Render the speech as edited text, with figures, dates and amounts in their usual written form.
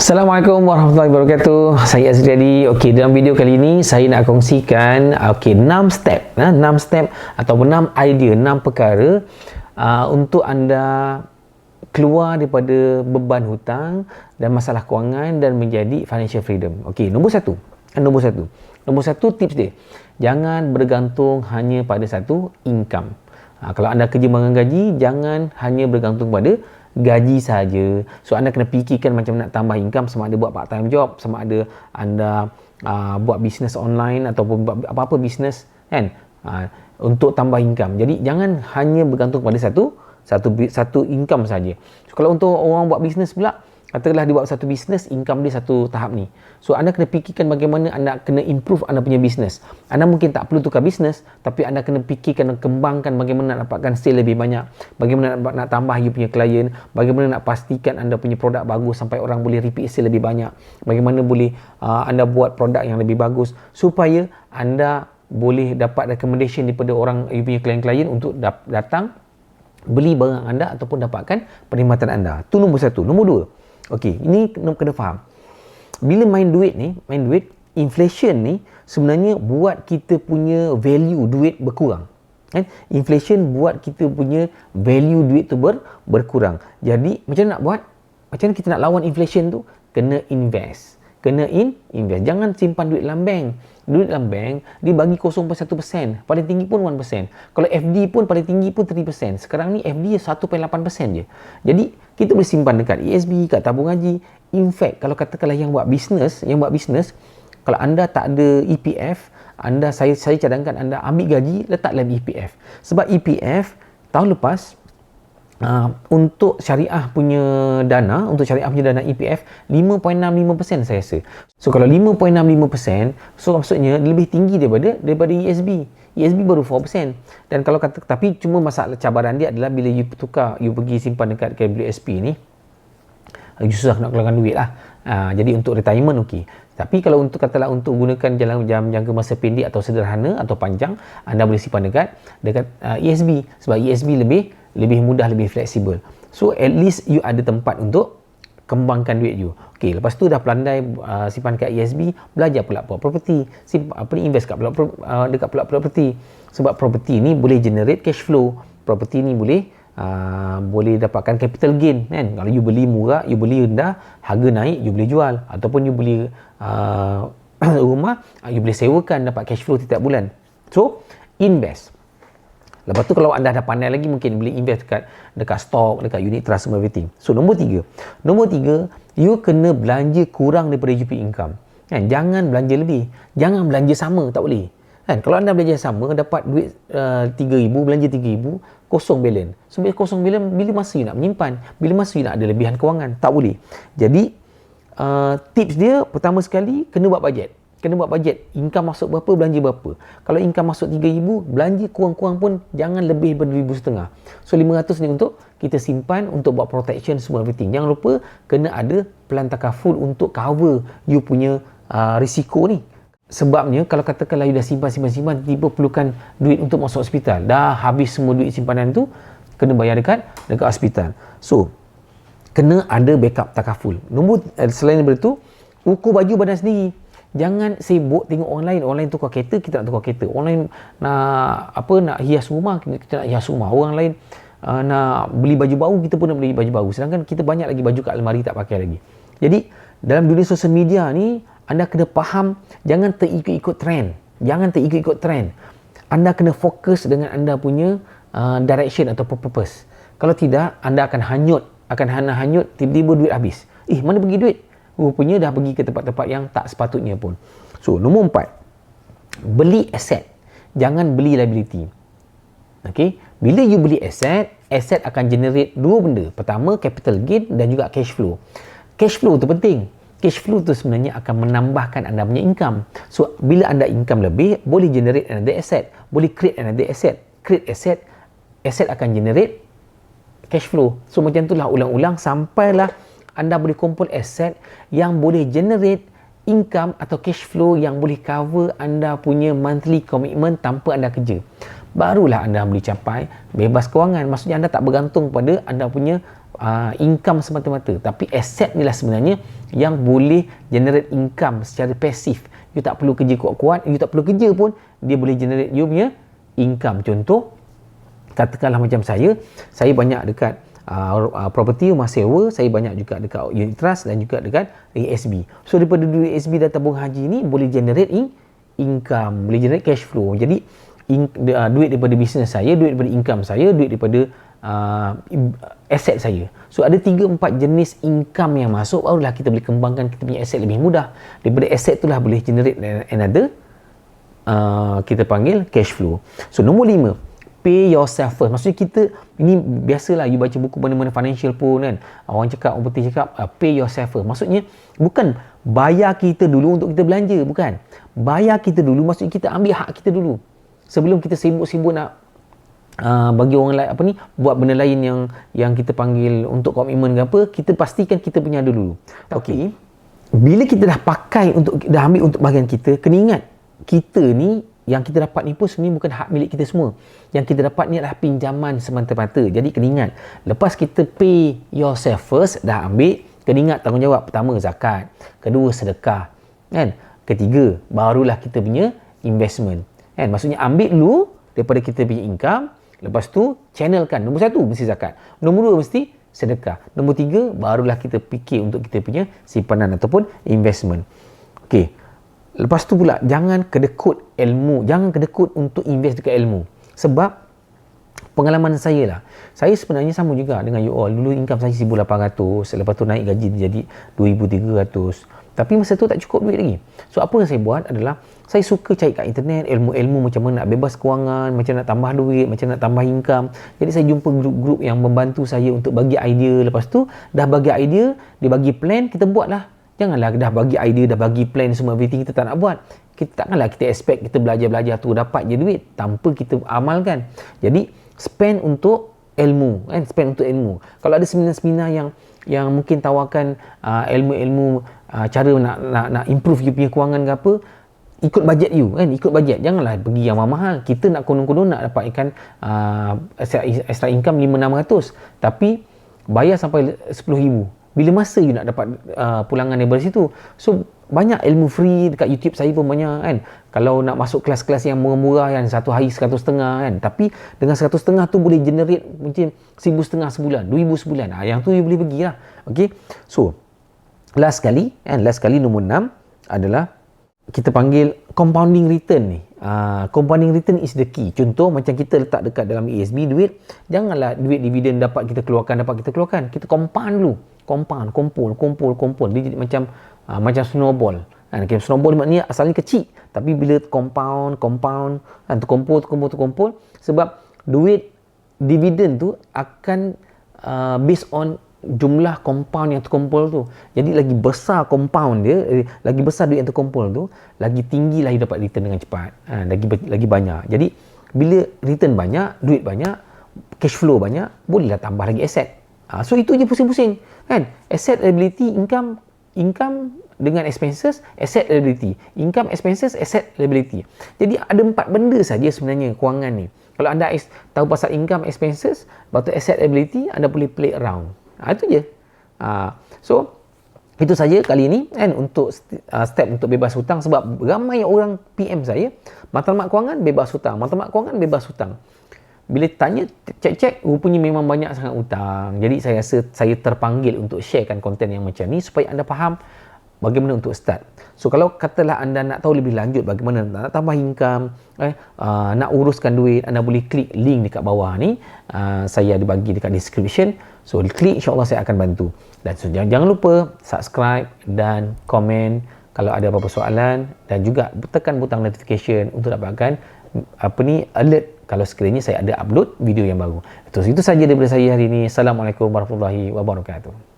Assalamualaikum warahmatullahi wabarakatuh. Saya Azriadi. Okey, dalam video kali ini saya nak kongsikan 6 step, 6 step ataupun 6 idea, 6 perkara untuk anda keluar daripada beban hutang dan masalah kewangan dan menjadi financial freedom. Okey, nombor satu tips dia. Jangan bergantung hanya pada satu income. Kalau anda kerja menggaji, jangan hanya bergantung pada gaji saja. So anda kena fikirkan macam nak tambah income, sama ada buat part time job, sama ada anda buat bisnes online ataupun buat apa-apa bisnes kan, untuk tambah income. Jadi jangan hanya bergantung pada satu income saja. So, kalau untuk orang buat bisnes pula, katakanlah dia buat satu bisnes, income dia satu tahap ni. So anda kena fikirkan bagaimana anda kena improve anda punya bisnes. Anda mungkin tak perlu tukar bisnes, tapi anda kena fikirkan dan kembangkan bagaimana nak dapatkan sale lebih banyak, bagaimana nak tambah you punya klien, bagaimana nak pastikan anda punya produk bagus sampai orang boleh repeat sale lebih banyak, bagaimana boleh anda buat produk yang lebih bagus supaya anda boleh dapat recommendation daripada orang you punya klien-klien untuk datang beli barang anda ataupun dapatkan perkhidmatan anda. Itu nombor satu. Nombor dua, okey, ini kena faham. Bila main duit, inflation ni sebenarnya buat kita punya value duit berkurang. Kan? Inflation buat kita punya value duit tu berkurang. Jadi, macam mana nak buat? Macam mana kita nak lawan inflation tu? Kena invest. Invest. Jangan simpan duit dalam bank. Duit dalam bank dibagi 0.1%, paling tinggi pun 1%. Kalau FD pun paling tinggi pun 3%. Sekarang ni FD 1.8% je. Jadi kita boleh simpan dekat ESB, kat tabung haji. In fact, kalau katakanlah yang buat bisnes, kalau anda tak ada EPF, saya cadangkan anda ambil gaji, letak dalam EPF. Sebab EPF tahun lepas untuk syariah punya dana, EPF 5.65% saya rasa. So kalau 5.65%, so maksudnya lebih tinggi daripada ESB. ESB baru 4%. Dan kalau tapi cuma masalah cabaran dia adalah bila you pergi simpan dekat KWSP ni, susah nak keluarkan duit lah. Jadi untuk retirement okey. Tapi kalau katalah untuk gunakan dalam jangka masa pendek atau sederhana atau panjang, anda boleh simpan dekat ESB. Sebab ESB lebih mudah, lebih fleksibel. So at least you ada tempat untuk kembangkan duit you. Okey, lepas tu dah pandai simpan kat ESB, belajar pula buat property. Invest kat dekat pula property. Sebab property ni boleh generate cash flow. Property ni boleh dapatkan capital gain kan. Kalau you beli murah, you beli rendah, harga naik, you boleh jual. Ataupun you beli rumah, you boleh sewakan, dapat cash flow setiap bulan. So invest. Lepas tu kalau anda dah pandai lagi, mungkin boleh invest dekat stok, dekat unit trust, semua everything. So nombor tiga, you kena belanja kurang daripada you punya income kan. Jangan belanja lebih, jangan belanja sama, tak boleh kan. Kalau anda belanja sama, dapat duit 3,000, belanja 3,000, kosong balance. So bila kosong balance, bila masa you nak menyimpan, bila masa you nak ada lebihan kewangan, tak boleh. Jadi tips dia pertama sekali, kena buat bajet. Income masuk berapa, belanja berapa. Kalau income masuk 3,000, belanja kurang-kurang pun jangan lebih daripada 2,500. So 500 ni untuk kita simpan untuk buat protection semua everything. Jangan lupa kena ada plan takaful untuk cover you punya risiko ni. Sebabnya kalau katakanlah you dah simpan, tiba perlukan duit untuk masuk hospital, dah habis semua duit simpanan tu, kena bayar dekat hospital. So kena ada backup takaful. Selain daripada tu, ukur baju badan sendiri. Jangan sibuk tengok orang lain tukar kereta, kita nak tukar kereta. Orang lain nak hias rumah, kita nak hias rumah. Orang lain nak beli baju baru, kita pun nak beli baju baru. Sedangkan kita banyak lagi baju kat almari tak pakai lagi. Jadi dalam dunia sosial media ni, anda kena faham, jangan terikut-ikut trend. Anda kena fokus dengan anda punya direction atau purpose. Kalau tidak, anda akan hanyut, tiba-tiba duit habis. Mana pergi duit? Rupanya dah pergi ke tempat-tempat yang tak sepatutnya pun. So, nombor 4. Beli aset. Jangan beli liability. Okay? Bila you beli aset akan generate dua benda. Pertama, capital gain dan juga cash flow. Cash flow tu penting. Cash flow tu sebenarnya akan menambahkan anda punya income. So, bila anda income lebih, boleh generate another asset. Boleh create another asset. Asset akan generate cash flow. So, macam itulah ulang-ulang sampailah anda boleh kumpul aset yang boleh generate income atau cash flow yang boleh cover anda punya monthly commitment tanpa anda kerja. Barulah anda boleh capai bebas kewangan. Maksudnya anda tak bergantung pada anda punya income semata-mata, tapi aset ni lah sebenarnya yang boleh generate income secara pasif. You tak perlu kerja kuat-kuat, you tak perlu kerja pun dia boleh generate you punya income. Contoh, katakanlah macam saya banyak dekat property rumah sewa, saya banyak juga dekat unit trust dan juga dekat ASB. So daripada duit ASB dan tabung haji ni boleh generate income, boleh generate cash flow. Jadi duit daripada bisnes saya, duit daripada income saya, duit daripada aset saya. So ada 3-4 jenis income yang masuk, barulah kita boleh kembangkan kita punya aset lebih mudah. Daripada aset itulah boleh generate another kita panggil cash flow. So nombor 5, pay yourself first. Maksudnya kita, ini biasalah you baca buku mana-mana financial pun kan, orang putih cakap pay yourself first. Maksudnya bukan bayar kita dulu untuk kita belanja, bukan. Bayar kita dulu maksudnya kita ambil hak kita dulu. Sebelum kita sibuk-sibuk nak bagi orang lain buat benda lain yang kita panggil untuk komitmen ke apa, kita pastikan kita punya dulu. Okey. Bila kita dah pakai dah ambil untuk bahagian kita, kena ingat kita ni yang kita dapat ni pun sebenarnya bukan hak milik kita semua. Yang kita dapat ni adalah pinjaman semata-mata. Jadi kena ingat, lepas kita pay yourself first, dah ambil, kena ingat tanggungjawab. Pertama zakat, kedua sedekah, kan? Ketiga barulah kita punya investment. Kan? Maksudnya ambil dulu daripada kita punya income, lepas tu channelkan. Nombor 1 mesti zakat, nombor 2 mesti sedekah, nombor 3 barulah kita fikir untuk kita punya simpanan ataupun investment. Okey, lepas tu pula jangan kedekut ilmu, jangan kedekut untuk invest dekat ilmu. Sebab pengalaman saya lah, saya sebenarnya sama juga dengan you all. Dulu income saya 1,800, lepas tu naik gaji jadi 2,300. Tapi masa tu tak cukup duit lagi. So apa yang saya buat adalah saya suka cari kat internet ilmu-ilmu macam mana nak bebas kewangan, macam nak tambah duit, macam nak tambah income. Jadi saya jumpa grup-grup yang membantu saya untuk bagi idea. Lepas tu dah bagi idea, dia bagi plan, kita buat lah. Janganlah dah bagi idea, dah bagi plan semua everything kita tak nak buat. Kita takkanlah kita expect kita belajar-belajar tu dapat je duit tanpa kita amalkan. Jadi spend untuk ilmu, kan? Spend untuk ilmu. Kalau ada seminar-seminar yang mungkin tawarkan ilmu-ilmu cara nak improve you punya kewangan ke apa, ikut bajet you, kan? Ikut bajet. Janganlah pergi yang mahal. Kita nak konon-konon nak dapatkan extra income 500-600, tapi bayar sampai 10,000. Bila masa you nak dapat pulangan daripada situ? So banyak ilmu free dekat YouTube saya pun banyak, kan. Kalau nak masuk kelas-kelas yang murah-murah kan, satu hari 150 kan, tapi dengan 150 tu boleh generate mungkin 1,500 sebulan, 2,000 sebulan. Yang tu you boleh pergi lah. Okay, so last kali nombor 6 adalah kita panggil compounding return ni. Compounding return is the key. Contoh macam kita letak dekat dalam ASB duit, janganlah duit dividen dapat kita keluarkan. Kita compound dulu. Compound, kumpul. Dia jadi macam snowball. Kan? Snowball maknanya asalnya kecil, tapi bila compound, kan, terkumpul. Sebab duit dividen tu akan based on jumlah compound yang terkumpul tu. Jadi lagi besar compound dia, lagi besar duit yang terkumpul tu, lagi tinggi lah you dapat return dengan cepat. Lagi banyak. Jadi bila return banyak, duit banyak, cash flow banyak, bolehlah tambah lagi aset. So itu je pusing-pusing, kan? Asset, liability, income dengan expenses, asset, liability. Income, expenses, asset, liability. Jadi ada 4 benda saja sebenarnya kewangan ni. Kalau anda tahu pasal income, expenses, lepas tu asset, liability, anda boleh play around. Itu je. So itu saja kali ini, kan, untuk step untuk bebas hutang. Sebab ramai orang PM saya, matlamat kewangan bebas hutang. Bila tanya, cek rupanya memang banyak sangat hutang. Jadi saya rasa saya terpanggil untuk sharekan konten yang macam ni supaya anda faham bagaimana untuk start. So kalau katalah anda nak tahu lebih lanjut bagaimana nak tambah income, nak uruskan duit, anda boleh klik link dekat bawah ni. Saya ada bagi dekat description. So klik, insya-Allah saya akan bantu. Dan so, jangan lupa subscribe dan komen kalau ada apa-apa soalan, dan juga tekan butang notification untuk dapatkan alert kalau sekiranya saya ada upload video yang baru. Itu saja daripada saya hari ini. Assalamualaikum warahmatullahi wabarakatuh.